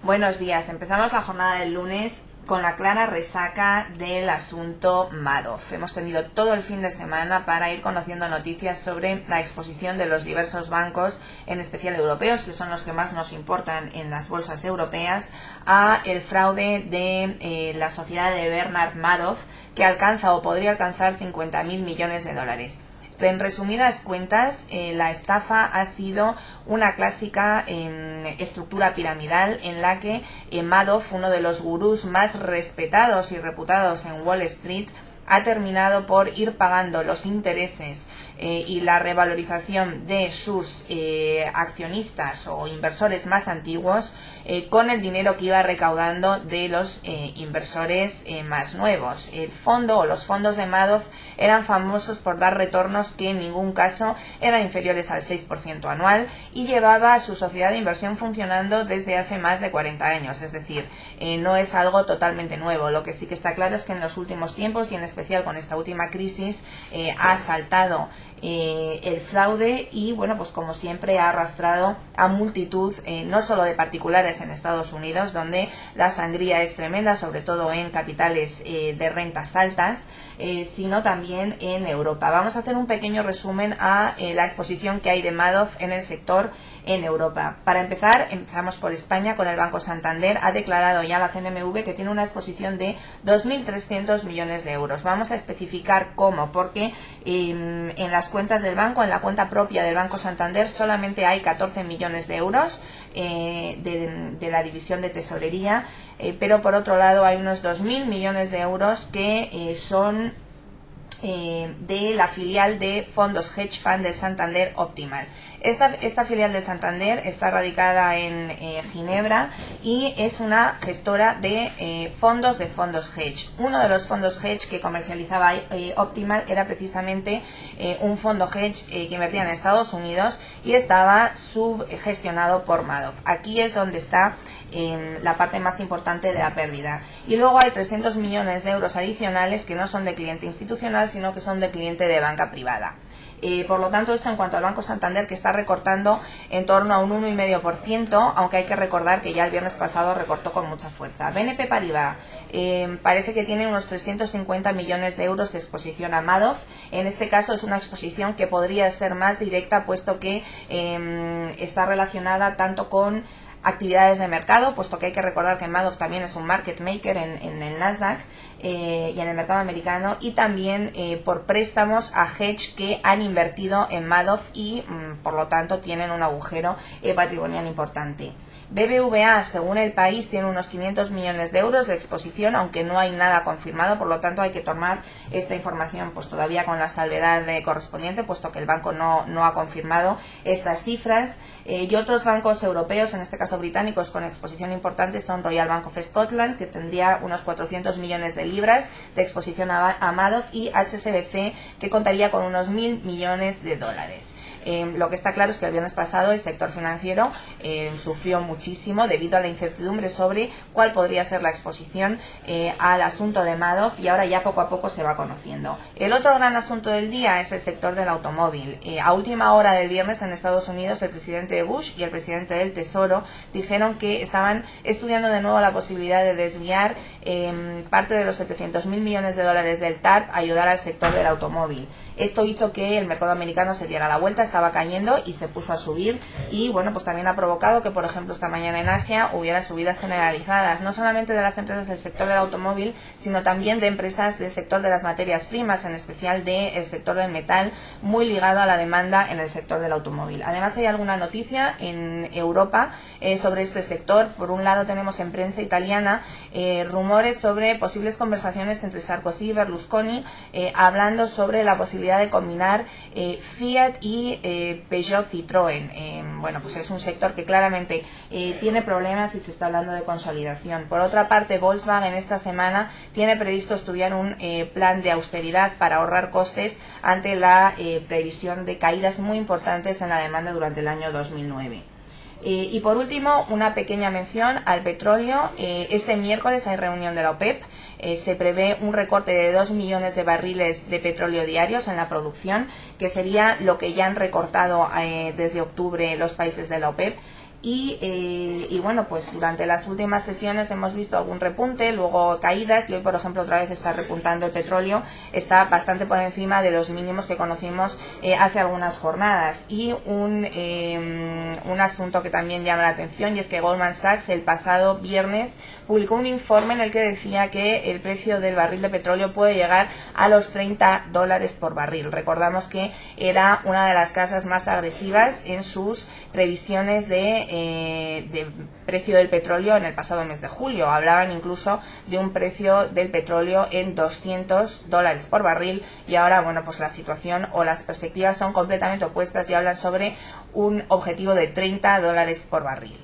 Buenos días. Empezamos la jornada del lunes con la clara resaca del asunto Madoff. Hemos tenido todo el fin de semana para ir conociendo noticias sobre la exposición de los diversos bancos, en especial europeos, que son los que más nos importan en las bolsas europeas, a el fraude de la sociedad de Bernard Madoff, que alcanza o podría alcanzar 50.000 millones de dólares. En resumidas cuentas, la estafa ha sido una clásica estructura piramidal en la que Madoff, uno de los gurús más respetados y reputados en Wall Street, ha terminado por ir pagando los intereses y la revalorización de sus accionistas o inversores más antiguos con el dinero que iba recaudando de los inversores más nuevos. El fondo o los fondos de Madoff eran famosos por dar retornos que en ningún caso eran inferiores al 6% anual y llevaba a su sociedad de inversión funcionando desde hace más de 40 años, es decir, no es algo totalmente nuevo. Lo que sí que está claro es que en los últimos tiempos y en especial con esta última crisis ha saltado el fraude y, bueno, pues como siempre ha arrastrado a multitud, no solo de particulares en Estados Unidos, donde la sangría es tremenda, sobre todo en capitales de rentas altas, sino también en Europa. Vamos a hacer un pequeño resumen a la exposición que hay de Madoff en el sector en Europa. Para empezar, empezamos por España con el Banco Santander. Ha declarado ya la CNMV que tiene una exposición de 2.300 millones de euros. Vamos a especificar cómo, porque en las cuentas del banco, en la cuenta propia del Banco Santander, solamente hay 14 millones de euros de la división de tesorería, pero por otro lado hay unos 2.000 millones de euros que son de la filial de fondos hedge fund de Santander Optimal. Esta filial de Santander está radicada en Ginebra y es una gestora de fondos hedge. Uno de los fondos hedge que comercializaba Optimal era precisamente un fondo hedge que invertía en Estados Unidos y estaba subgestionado por Madoff. Aquí es donde está la parte más importante de la pérdida. Y luego hay 300 millones de euros adicionales que no son de cliente institucional, sino que son de cliente de banca privada. Por lo tanto, esto en cuanto al Banco Santander, que está recortando en torno a un 1,5%, aunque hay que recordar que ya el viernes pasado recortó con mucha fuerza. BNP Paribas parece que tiene unos 350 millones de euros de exposición a Madoff. En este caso es una exposición que podría ser más directa, puesto que está relacionada tanto con actividades de mercado, puesto que hay que recordar que Madoff también es un market maker en el Nasdaq y en el mercado americano, y también por préstamos a hedge que han invertido en Madoff y por lo tanto tienen un agujero patrimonial importante. BBVA, según El País, tiene unos 500 millones de euros de exposición, aunque no hay nada confirmado, por lo tanto hay que tomar esta información pues todavía con la salvedad correspondiente, puesto que el banco no ha confirmado estas cifras. Y otros bancos europeos, en este caso británicos, con exposición importante son Royal Bank of Scotland, que tendría unos 400 millones de libras de exposición a Madoff, y HSBC, que contaría con unos 1.000 millones de dólares. Lo que está claro es que el viernes pasado el sector financiero sufrió muchísimo debido a la incertidumbre sobre cuál podría ser la exposición al asunto de Madoff, y ahora ya poco a poco se va conociendo. El otro gran asunto del día es el sector del automóvil. A última hora del viernes en Estados Unidos, el presidente Bush y el presidente del Tesoro dijeron que estaban estudiando de nuevo la posibilidad de desviar parte de los 700.000 millones de dólares del TARP a ayudar al sector del automóvil. Esto hizo que el mercado americano se diera la vuelta, estaba cayendo y se puso a subir, y bueno, pues también ha provocado que, por ejemplo, esta mañana en Asia hubiera subidas generalizadas, no solamente de las empresas del sector del automóvil, sino también de empresas del sector de las materias primas, en especial del sector del metal, muy ligado a la demanda en el sector del automóvil. Además, hay alguna noticia en Europa sobre este sector. Por un lado, tenemos en prensa italiana rumores sobre posibles conversaciones entre Sarkozy y Berlusconi, hablando sobre la posibilidad de combinar Fiat y Peugeot Citroën. Bueno, pues es un sector que claramente tiene problemas y se está hablando de consolidación. Por otra parte, Volkswagen esta semana tiene previsto estudiar un plan de austeridad para ahorrar costes ante la previsión de caídas muy importantes en la demanda durante el año 2009. Y por último, una pequeña mención al petróleo. Este miércoles hay reunión de la OPEP. Se prevé un recorte de 2 millones de barriles de petróleo diarios en la producción, que sería lo que ya han recortado desde octubre los países de la OPEP. y bueno, pues durante las últimas sesiones hemos visto algún repunte, luego caídas, y hoy por ejemplo otra vez está repuntando el petróleo, está bastante por encima de los mínimos que conocimos hace algunas jornadas. Y un asunto que también llama la atención, y es que Goldman Sachs el pasado viernes publicó un informe en el que decía que el precio del barril de petróleo puede llegar a los $30 por barril. Recordamos que era una de las casas más agresivas en sus previsiones de precio del petróleo en el pasado mes de julio. Hablaban incluso de un precio del petróleo en $200 por barril, y ahora, bueno, pues la situación o las perspectivas son completamente opuestas y hablan sobre un objetivo de $30 por barril.